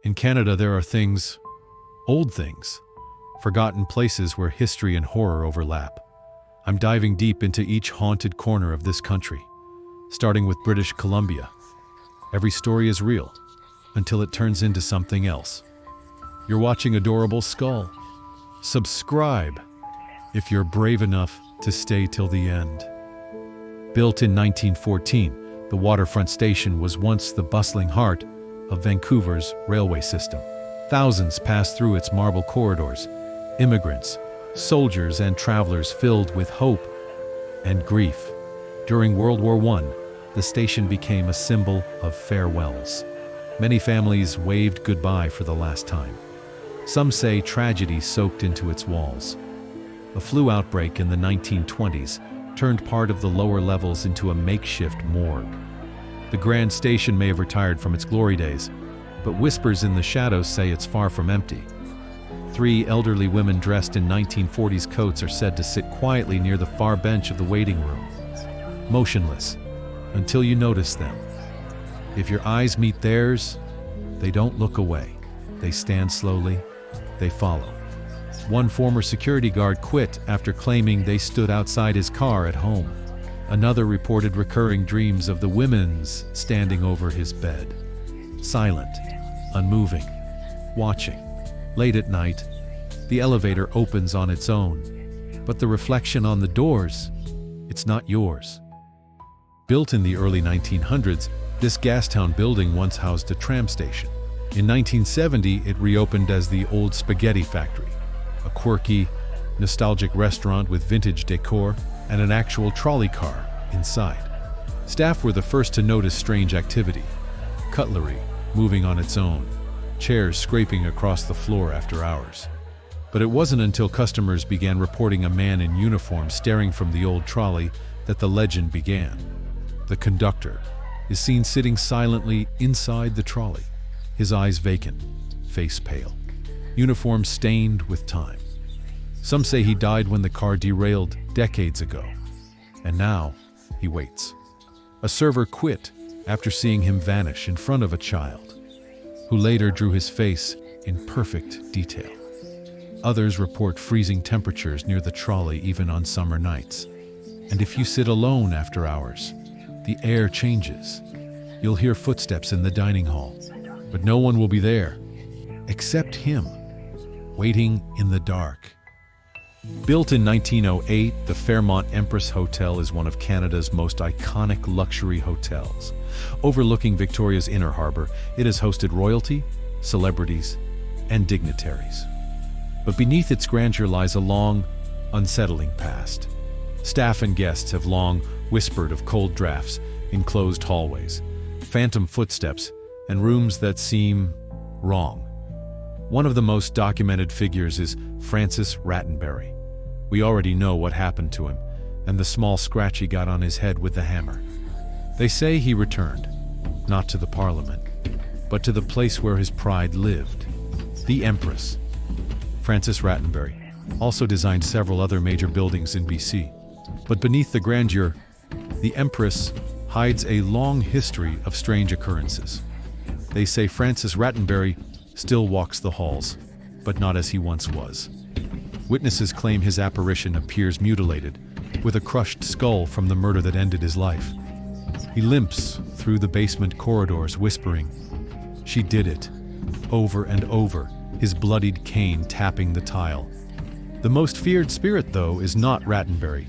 In Canada, there are things, old things, forgotten places where history and horror overlap. I'm diving deep into each haunted corner of this country, starting with British Columbia. Every story is real, until it turns into something else. You're watching Adorable Skull. Subscribe if you're brave enough to stay till the end. Built in 1914, the waterfront station was once the bustling heart of Vancouver's railway system. Thousands passed through its marble corridors, immigrants, soldiers, and travelers filled with hope and grief. During World War I, the station became a symbol of farewells. Many families waved goodbye for the last time. Some say tragedy soaked into its walls. A flu outbreak in the 1920s turned part of the lower levels into a makeshift morgue. The Grand Station may have retired from its glory days, but whispers in the shadows say it's far from empty. 3 elderly women dressed in 1940s coats are said to sit quietly near the far bench of the waiting room, motionless, until you notice them. If your eyes meet theirs, they don't look away. They stand slowly, they follow. One former security guard quit after claiming they stood outside his car at home. Another reported recurring dreams of the women's standing over his bed, silent, unmoving, watching. Late at night, the elevator opens on its own, but the reflection on the doors, it's not yours. Built in the early 1900s, this gastown building once housed a tram station. In 1970, it reopened as the Old Spaghetti Factory, a quirky, nostalgic restaurant with vintage decor and an actual trolley car inside. Staff were the first to notice strange activity: cutlery moving on its own, chairs scraping across the floor after hours. But it wasn't until customers began reporting a man in uniform staring from the old trolley that the legend began. The conductor is seen sitting silently inside the trolley, his eyes vacant, face pale, uniform stained with time. Some say he died when the car derailed decades ago, and now he waits. A server quit after seeing him vanish in front of a child, who later drew his face in perfect detail. Others report freezing temperatures near the trolley even on summer nights. And if you sit alone after hours, the air changes. You'll hear footsteps in the dining hall, but no one will be there, except him, waiting in the dark. Built in 1908, the Fairmont Empress Hotel is one of Canada's most iconic luxury hotels. Overlooking Victoria's Inner Harbour, it has hosted royalty, celebrities, and dignitaries. But beneath its grandeur lies a long, unsettling past. Staff and guests have long whispered of cold drafts in closed hallways, phantom footsteps, and rooms that seem wrong. One of the most documented figures is Francis Rattenbury. We already know what happened to him, and the small scratch he got on his head with the hammer. They say he returned, not to the Parliament, but to the place where his pride lived, the Empress. Francis Rattenbury also designed several other major buildings in BC. But beneath the grandeur, the Empress hides a long history of strange occurrences. They say Francis Rattenbury still walks the halls, but not as he once was. Witnesses claim his apparition appears mutilated, with a crushed skull from the murder that ended his life. He limps through the basement corridors, whispering, "She did it," over and over, his bloodied cane tapping the tile. The most feared spirit, though, is not Rattenbury,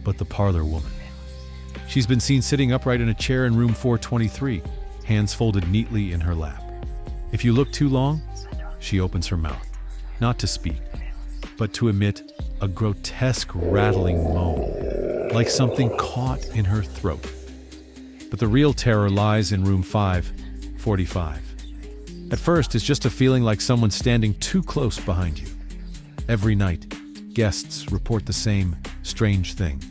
but the parlor woman. She's been seen sitting upright in a chair in room 423, hands folded neatly in her lap. If you look too long, she opens her mouth, not to speak, but to emit a grotesque rattling moan, like something caught in her throat. But the real terror lies in room 545. At first, it's just a feeling like someone standing too close behind you. Every night, guests report the same strange thing.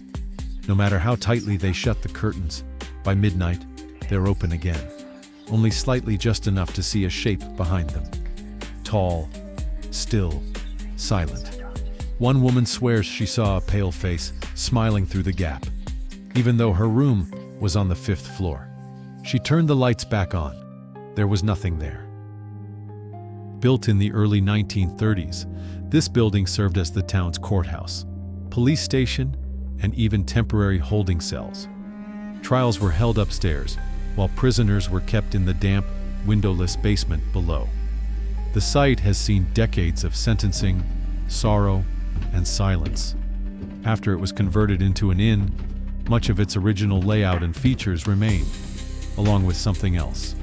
No matter how tightly they shut the curtains, by midnight, they're open again, only slightly, just enough to see a shape behind them. Tall, still, silent. One woman swears she saw a pale face smiling through the gap, even though her room was on the 5th floor. She turned the lights back on. There was nothing there. Built in the early 1930s, this building served as the town's courthouse, police station, and even temporary holding cells. Trials were held upstairs, while prisoners were kept in the damp, windowless basement below. The site has seen decades of sentencing, sorrow, and silence. After it was converted into an inn, much of its original layout and features remained, along with something else.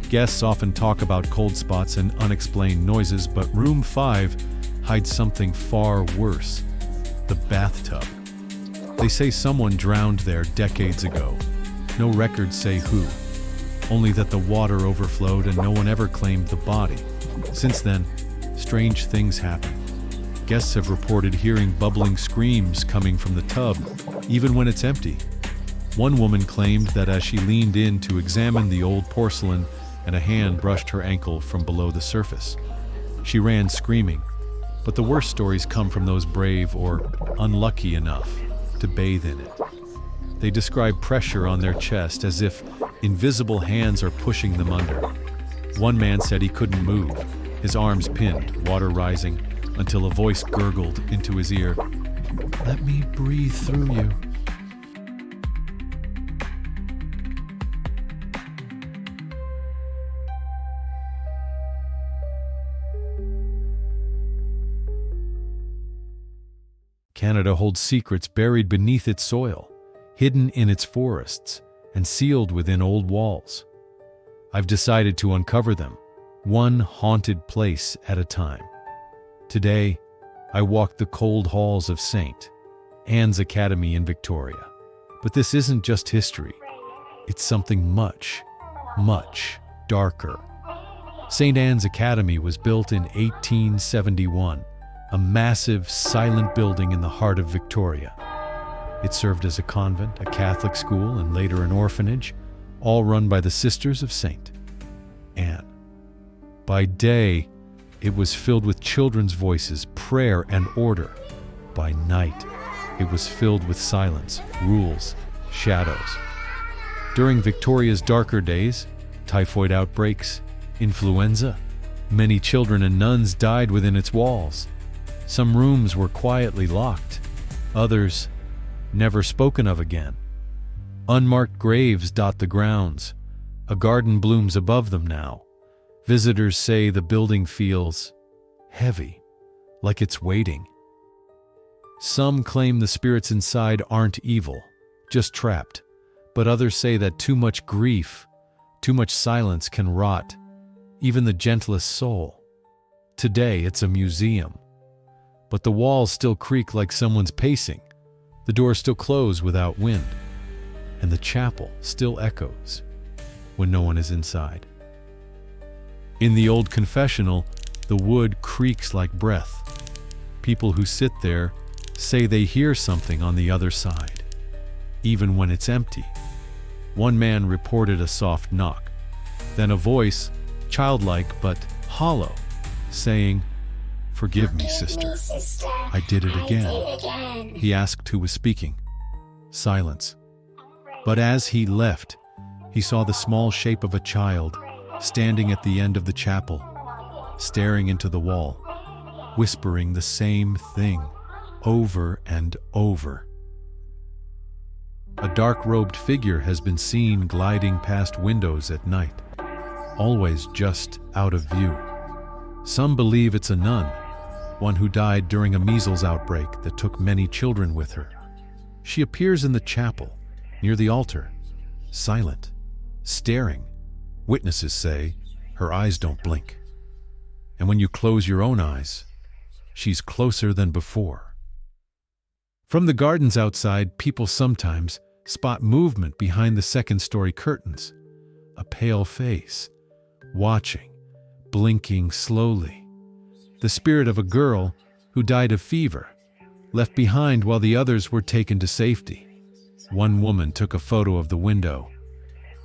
Guests often talk about cold spots and unexplained noises, but Room 5 hides something far worse: the bathtub. They say someone drowned there decades ago. No records say who, only that the water overflowed and no one ever claimed the body. Since then, strange things happen. Guests have reported hearing bubbling screams coming from the tub, even when it's empty. One woman claimed that as she leaned in to examine the old porcelain, and a hand brushed her ankle from below the surface. She ran screaming, but the worst stories come from those brave or unlucky enough to bathe in it. They describe pressure on their chest as if invisible hands are pushing them under. One man said he couldn't move, his arms pinned, water rising, until a voice gurgled into his ear, "Let me breathe through you." Canada holds secrets buried beneath its soil, hidden in its forests, and sealed within old walls. I've decided to uncover them, one haunted place at a time. Today, I walk the cold halls of St. Anne's Academy in Victoria. But this isn't just history. It's something much, much darker. St. Anne's Academy was built in 1871, a massive, silent building in the heart of Victoria. It served as a convent, a Catholic school, and later an orphanage, all run by the Sisters of St. Anne. By day, it was filled with children's voices, prayer, and order. By night, it was filled with silence, rules, shadows. During Victoria's darker days, typhoid outbreaks, influenza, many children and nuns died within its walls. Some rooms were quietly locked, others never spoken of again. Unmarked graves dot the grounds. A garden blooms above them now. Visitors say the building feels heavy, like it's waiting. Some claim the spirits inside aren't evil, just trapped, but others say that too much grief, too much silence can rot even the gentlest soul. Today it's a museum, but the walls still creak like someone's pacing. The doors still close without wind, and the chapel still echoes when no one is inside. In the old confessional, the wood creaks like breath. People who sit there say they hear something on the other side, even when it's empty. One man reported a soft knock, then a voice, childlike but hollow, saying, "Forgive me, sister. I did it again." He asked who was speaking. Silence. But as he left, he saw the small shape of a child standing at the end of the chapel, staring into the wall, whispering the same thing over and over. A dark-robed figure has been seen gliding past windows at night, always just out of view. Some believe it's a nun, one who died during a measles outbreak that took many children with her. She appears in the chapel, near the altar, silent, staring. Witnesses say her eyes don't blink. And when you close your own eyes, she's closer than before. From the gardens outside, people sometimes spot movement behind the second-story curtains. A pale face, watching, blinking slowly. The spirit of a girl who died of fever, left behind while the others were taken to safety. One woman took a photo of the window.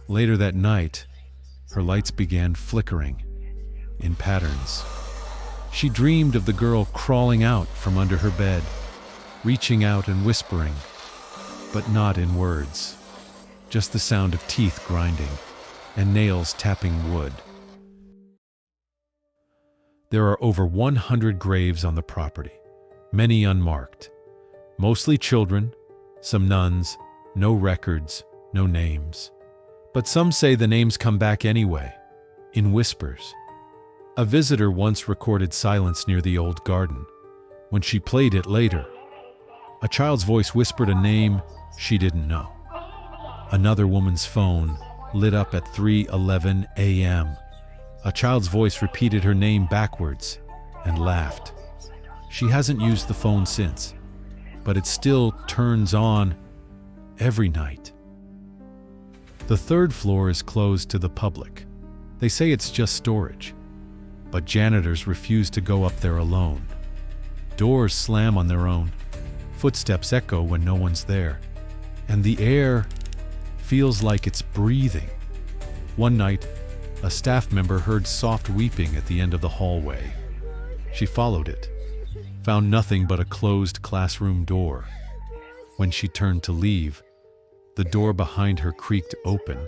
Later that night, her lights began flickering in patterns. She dreamed of the girl crawling out from under her bed, reaching out and whispering, but not in words, just the sound of teeth grinding and nails tapping wood. There are over 100 graves on the property, many unmarked. Mostly children, some nuns, no records, no names. But some say the names come back anyway, in whispers. A visitor once recorded silence near the old garden. When she played it later, a child's voice whispered a name she didn't know. Another woman's phone lit up at 3:11 a.m. A child's voice repeated her name backwards and laughed. She hasn't used the phone since, but it still turns on every night. The third floor is closed to the public. They say it's just storage, but janitors refuse to go up there alone. Doors slam on their own. Footsteps echo when no one's there, and the air feels like it's breathing. One night, a staff member heard soft weeping at the end of the hallway. She followed it, found nothing but a closed classroom door. When she turned to leave, the door behind her creaked open,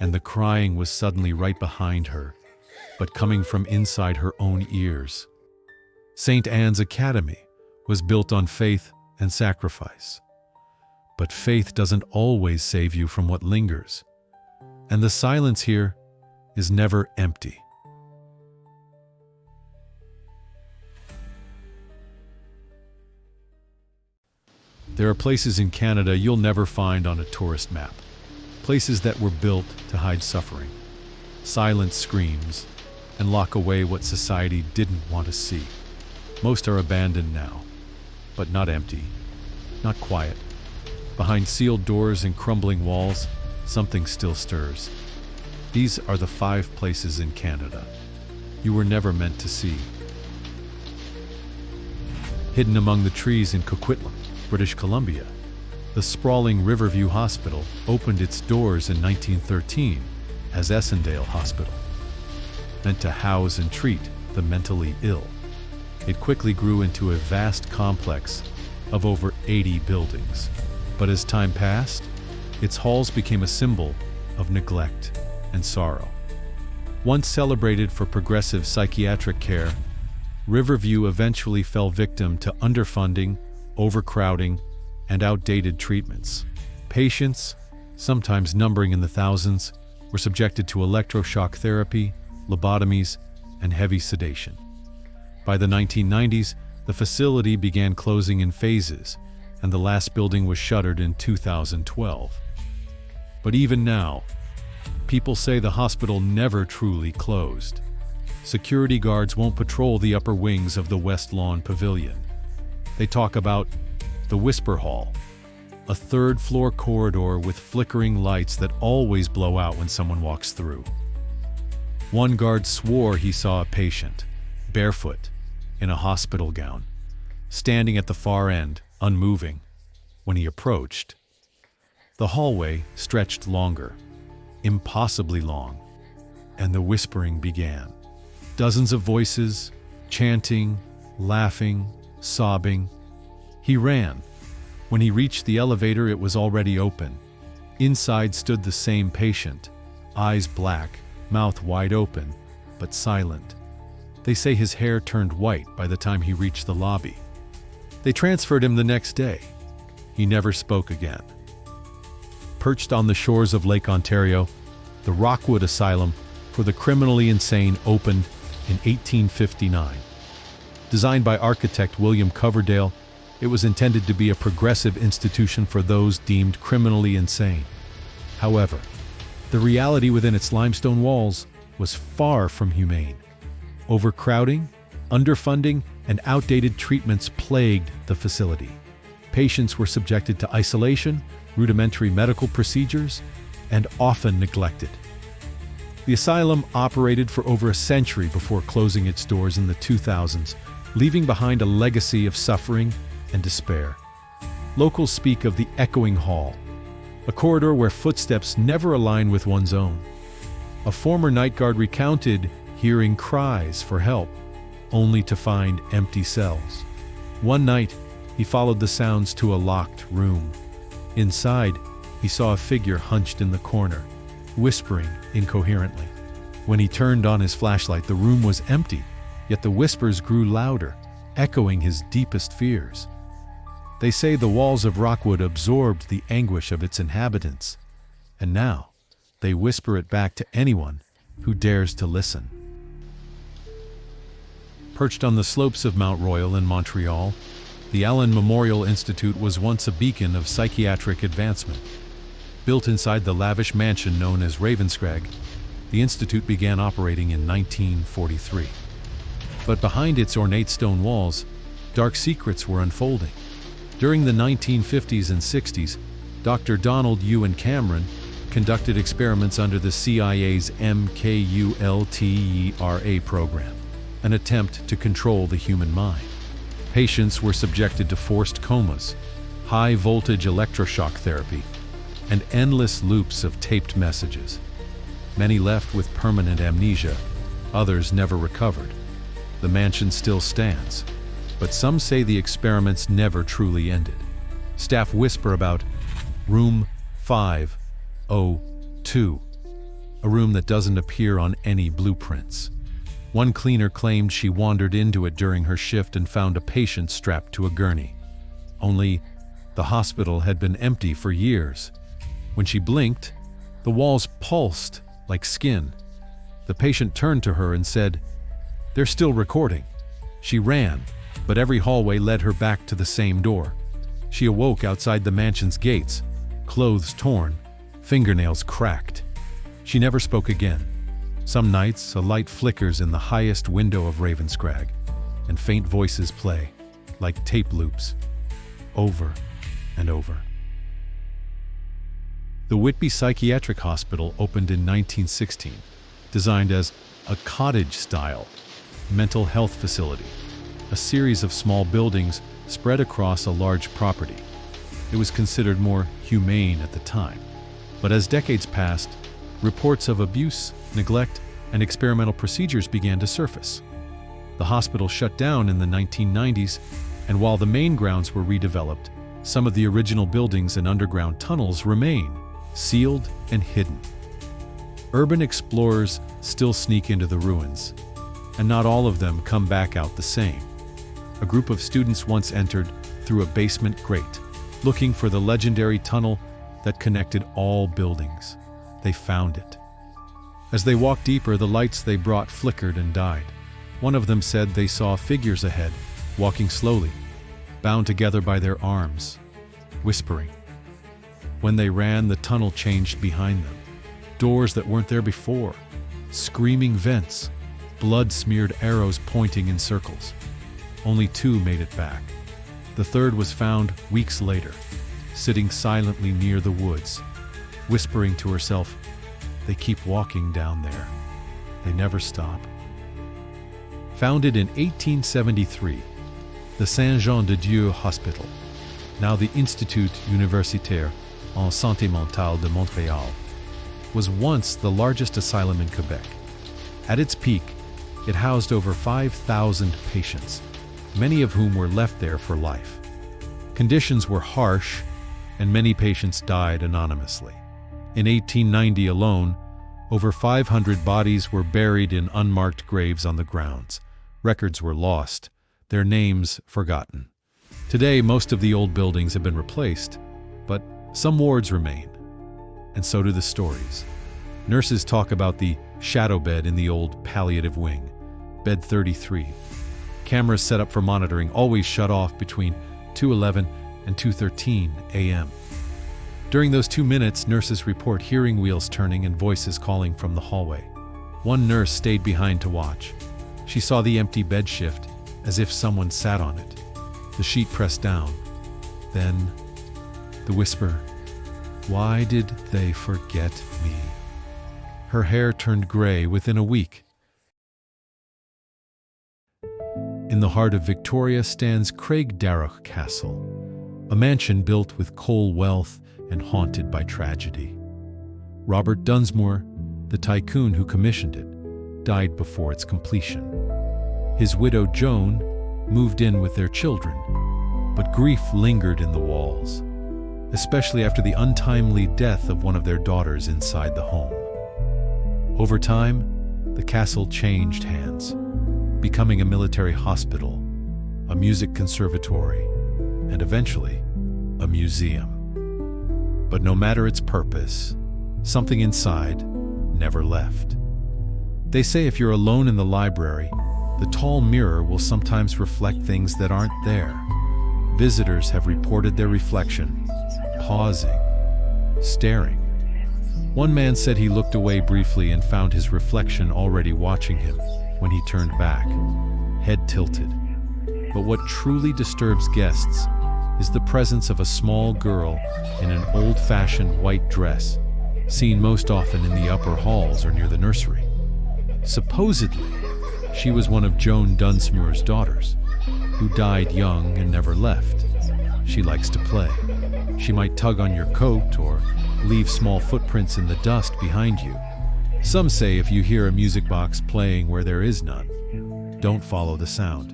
and the crying was suddenly right behind her, but coming from inside her own ears. St. Anne's Academy was built on faith and sacrifice. But faith doesn't always save you from what lingers, and the silence here is never empty. There are places in Canada you'll never find on a tourist map. Places that were built to hide suffering, silence screams, and lock away what society didn't want to see. Most are abandoned now, but not empty, not quiet. Behind sealed doors and crumbling walls, something still stirs. These are the 5 places in Canada you were never meant to see. Hidden among the trees in Coquitlam, British Columbia, the sprawling Riverview Hospital opened its doors in 1913 as Essendale Hospital, meant to house and treat the mentally ill. It quickly grew into a vast complex of over 80 buildings. But as time passed, its halls became a symbol of neglect and sorrow. Once celebrated for progressive psychiatric care, Riverview eventually fell victim to underfunding, overcrowding, and outdated treatments. Patients, sometimes numbering in the thousands, were subjected to electroshock therapy, lobotomies, and heavy sedation. By the 1990s, the facility began closing in phases, and the last building was shuttered in 2012. But even now, people say the hospital never truly closed. Security guards won't patrol the upper wings of the West Lawn Pavilion. They talk about the Whisper Hall, a third-floor corridor with flickering lights that always blow out when someone walks through. One guard swore he saw a patient, barefoot, in a hospital gown, standing at the far end, unmoving. When he approached, the hallway stretched longer, impossibly long, and the whispering began. Dozens of voices, chanting, laughing, sobbing. He ran. When he reached the elevator, it was already open. Inside stood the same patient, eyes black, mouth wide open, but silent. They say his hair turned white by the time he reached the lobby. They transferred him the next day. He never spoke again. Perched on the shores of Lake Ontario, the Rockwood Asylum for the Criminally Insane opened in 1859. Designed by architect William Coverdale, it was intended to be a progressive institution for those deemed criminally insane. However, the reality within its limestone walls was far from humane. Overcrowding, underfunding, and outdated treatments plagued the facility. Patients were subjected to isolation, rudimentary medical procedures, and often neglected. The asylum operated for over a century before closing its doors in the 2000s, leaving behind a legacy of suffering and despair. Locals speak of the echoing hall, a corridor where footsteps never align with one's own. A former night guard recounted hearing cries for help, only to find empty cells. One night, he followed the sounds to a locked room. Inside, he saw a figure hunched in the corner, whispering incoherently. When he turned on his flashlight, the room was empty, Yet the whispers grew louder, echoing his deepest fears. They say the walls of Rockwood absorbed the anguish of its inhabitants, and now they whisper it back to anyone who dares to listen. Perched on the slopes of Mount Royal in Montreal, the Allen Memorial Institute was once a beacon of psychiatric advancement. Built inside the lavish mansion known as Ravenscrag, the institute began operating in 1943. But behind its ornate stone walls, dark secrets were unfolding. During the 1950s and 60s, Dr. Donald Ewan Cameron conducted experiments under the CIA's MKULTRA program, an attempt to control the human mind. Patients were subjected to forced comas, high-voltage electroshock therapy, and endless loops of taped messages. Many left with permanent amnesia, others never recovered. The mansion still stands, but some say the experiments never truly ended. Staff whisper about Room 502, a room that doesn't appear on any blueprints. One cleaner claimed she wandered into it during her shift and found a patient strapped to a gurney. Only, the hospital had been empty for years. When she blinked, the walls pulsed like skin. The patient turned to her and said, "They're still recording." She ran, but every hallway led her back to the same door. She awoke outside the mansion's gates, clothes torn, fingernails cracked. She never spoke again. Some nights, a light flickers in the highest window of Ravenscrag, and faint voices play, like tape loops, over and over. The Whitby Psychiatric Hospital opened in 1916, designed as a cottage-style mental health facility, a series of small buildings spread across a large property. It was considered more humane at the time, but as decades passed, reports of abuse, neglect, and experimental procedures began to surface. The hospital shut down in the 1990s, and while the main grounds were redeveloped, some of the original buildings and underground tunnels remain, sealed and hidden. Urban explorers still sneak into the ruins, and not all of them come back out the same. A group of students once entered through a basement grate, looking for the legendary tunnel that connected all buildings. They found it. As they walked deeper, the lights they brought flickered and died. One of them said they saw figures ahead, walking slowly, bound together by their arms, whispering. When they ran, the tunnel changed behind them. Doors that weren't there before, screaming vents, blood-smeared arrows pointing in circles. Only 2 made it back. The third was found weeks later, sitting silently near the woods, whispering to herself, "They keep walking down there. They never stop." Founded in 1873, the Saint-Jean-de-Dieu Hospital, now the Institut Universitaire en Santé Mentale de Montréal, was once the largest asylum in Quebec. At its peak, it housed over 5,000 patients, many of whom were left there for life. Conditions were harsh, and many patients died anonymously. In 1890 alone, over 500 bodies were buried in unmarked graves on the grounds. Records were lost, their names forgotten. Today, most of the old buildings have been replaced, but some wards remain, and so do the stories. Nurses talk about the shadow bed in the old palliative wing, bed 33. Cameras set up for monitoring always shut off between 2:11 and 2:13 a.m. During those 2 minutes, nurses report hearing wheels turning and voices calling from the hallway. One nurse stayed behind to watch. She saw the empty bed shift, as if someone sat on it. The sheet pressed down. Then, the whisper, "Why did they forget me?" Her hair turned gray within a week. In the heart of Victoria stands Craigdarroch Castle, a mansion built with coal wealth and haunted by tragedy. Robert Dunsmore, the tycoon who commissioned it, died before its completion. His widow Joan moved in with their children, but grief lingered in the walls, especially after the untimely death of one of their daughters inside the home. Over time, the castle changed hands. becoming a military hospital, a music conservatory, and eventually, a museum. But no matter its purpose, something inside never left. They say if you're alone in the library, the tall mirror will sometimes reflect things that aren't there. Visitors have reported their reflection, pausing, staring. One man said he looked away briefly and found his reflection already watching him when he turned back, head tilted. But what truly disturbs guests is the presence of a small girl in an old-fashioned white dress, seen most often in the upper halls or near the nursery. Supposedly, she was one of Joan Dunsmuir's daughters, who died young and never left. She likes to play. She might tug on your coat or leave small footprints in the dust behind you. Some say if you hear a music box playing where there is none, don't follow the sound.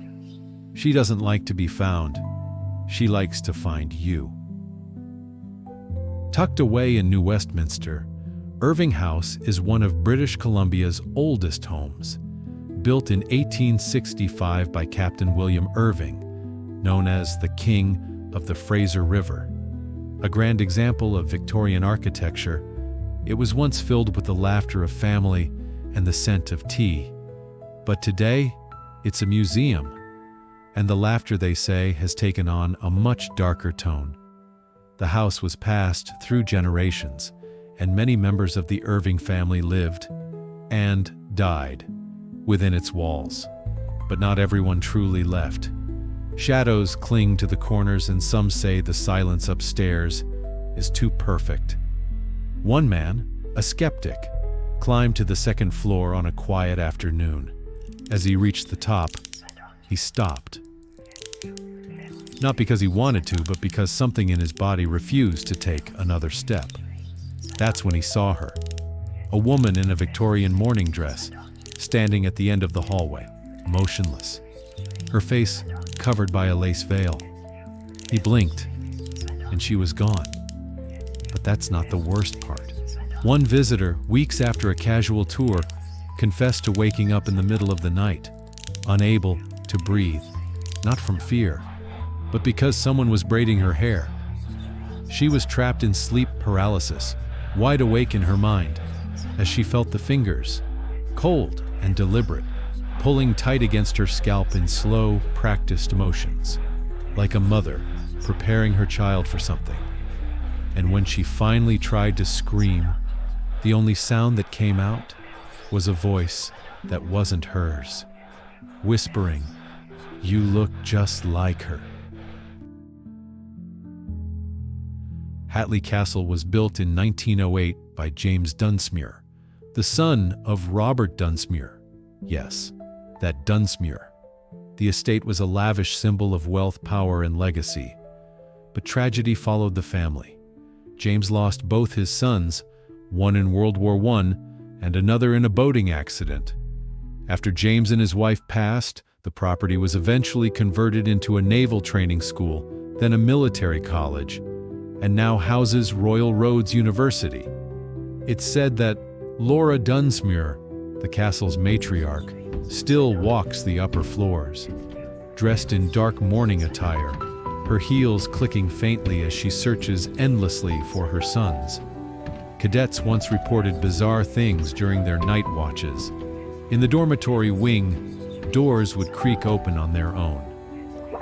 She doesn't like to be found. She likes to find you. Tucked away in New Westminster, Irving House is one of British Columbia's oldest homes. Built in 1865 by Captain William Irving, known as the King of the Fraser River. A grand example of Victorian architecture, it was once filled with the laughter of family and the scent of tea. But today, it's a museum, and the laughter, they say, has taken on a much darker tone. The house was passed through generations, and many members of the Irving family lived and died within its walls. But not everyone truly left. Shadows cling to the corners, and some say the silence upstairs is too perfect. One man, a skeptic, climbed to the second floor on a quiet afternoon. As he reached the top, he stopped. Not because he wanted to, but because something in his body refused to take another step. That's when he saw her, a woman in a Victorian morning dress, standing at the end of the hallway, motionless, her face covered by a lace veil. He blinked, and she was gone. But that's not the worst part. One visitor, weeks after a casual tour, confessed to waking up in the middle of the night, unable to breathe, not from fear, but because someone was braiding her hair. She was trapped in sleep paralysis, wide awake in her mind, as she felt the fingers, cold and deliberate, pulling tight against her scalp in slow, practiced motions, like a mother preparing her child for something. And when she finally tried to scream, the only sound that came out was a voice that wasn't hers, whispering, "You look just like her." Hatley Castle was built in 1908 by James Dunsmuir, the son of Robert Dunsmuir. Yes, that Dunsmuir. The estate was a lavish symbol of wealth, power, and legacy. But tragedy followed the family. James lost both his sons, one in World War I and another in a boating accident. After James and his wife passed, the property was eventually converted into a naval training school, then a military college, and now houses Royal Roads University. It's said that Laura Dunsmuir, the castle's matriarch, still walks the upper floors, dressed in dark mourning attire, her heels clicking faintly as she searches endlessly for her sons. Cadets once reported bizarre things during their night watches. In the dormitory wing, doors would creak open on their own.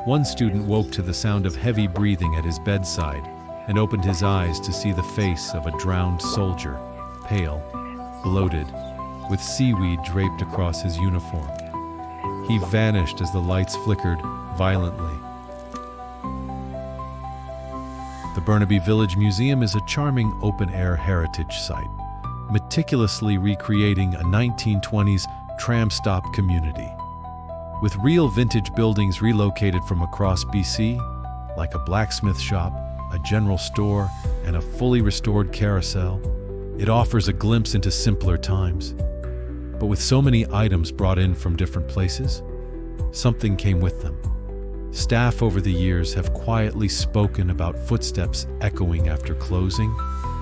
One student woke to the sound of heavy breathing at his bedside and opened his eyes to see the face of a drowned soldier, pale, bloated, with seaweed draped across his uniform. He vanished as the lights flickered violently. The Burnaby Village Museum is a charming open-air heritage site, meticulously recreating a 1920s tram stop community. With real vintage buildings relocated from across BC, like a blacksmith shop, a general store, and a fully restored carousel, it offers a glimpse into simpler times. But with so many items brought in from different places, something came with them. Staff over the years have quietly spoken about footsteps echoing after closing,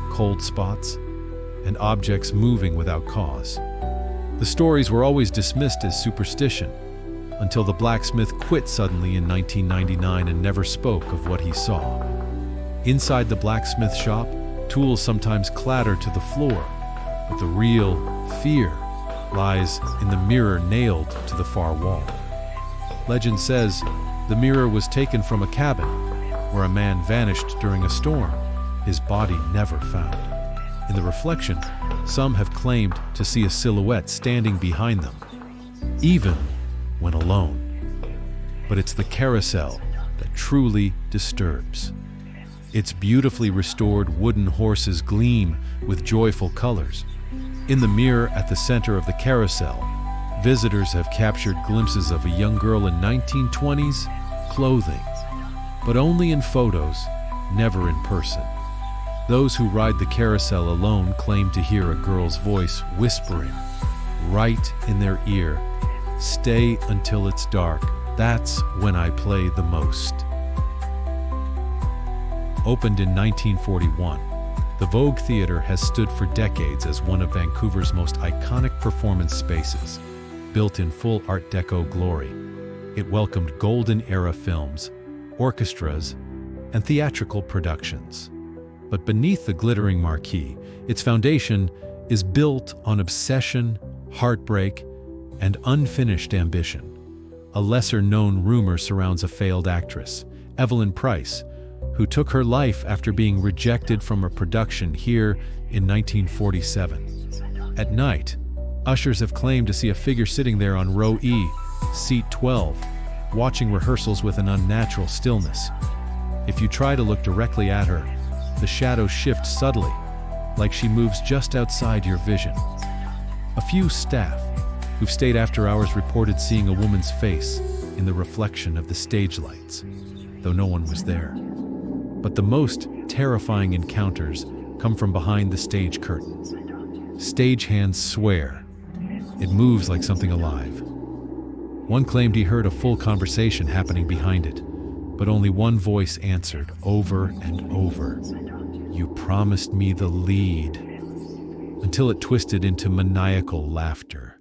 cold spots, and objects moving without cause. The stories were always dismissed as superstition, until the blacksmith quit suddenly in 1999 and never spoke of what he saw. Inside the blacksmith shop, tools sometimes clatter to the floor, but the real fear lies in the mirror nailed to the far wall. Legend says the mirror was taken from a cabin where a man vanished during a storm, his body never found. In the reflection, some have claimed to see a silhouette standing behind them, even when alone. But it's the carousel that truly disturbs. Its beautifully restored wooden horses gleam with joyful colors. In the mirror at the center of the carousel, visitors have captured glimpses of a young girl in 1920s clothing, but only in photos, never in person. Those who ride the carousel alone claim to hear a girl's voice whispering right in their ear, "Stay until it's dark, that's when I play the most." Opened in 1941, the Vogue Theatre has stood for decades as one of Vancouver's most iconic performance spaces. Built in full Art Deco glory, it welcomed golden-era films, orchestras, and theatrical productions. But beneath the glittering marquee, its foundation is built on obsession, heartbreak, and unfinished ambition. A lesser-known rumor surrounds a failed actress, Evelyn Price, who took her life after being rejected from a production here in 1947. At night, ushers have claimed to see a figure sitting there on row E, seat 12, watching rehearsals with an unnatural stillness. If you try to look directly at her, the shadows shift subtly, like she moves just outside your vision. A few staff who've stayed after hours reported seeing a woman's face in the reflection of the stage lights, though no one was there. But the most terrifying encounters come from behind the stage curtain. Stagehands swear it moves like something alive. One claimed he heard a full conversation happening behind it, but only one voice answered over and over, "You promised me the lead," until it twisted into maniacal laughter.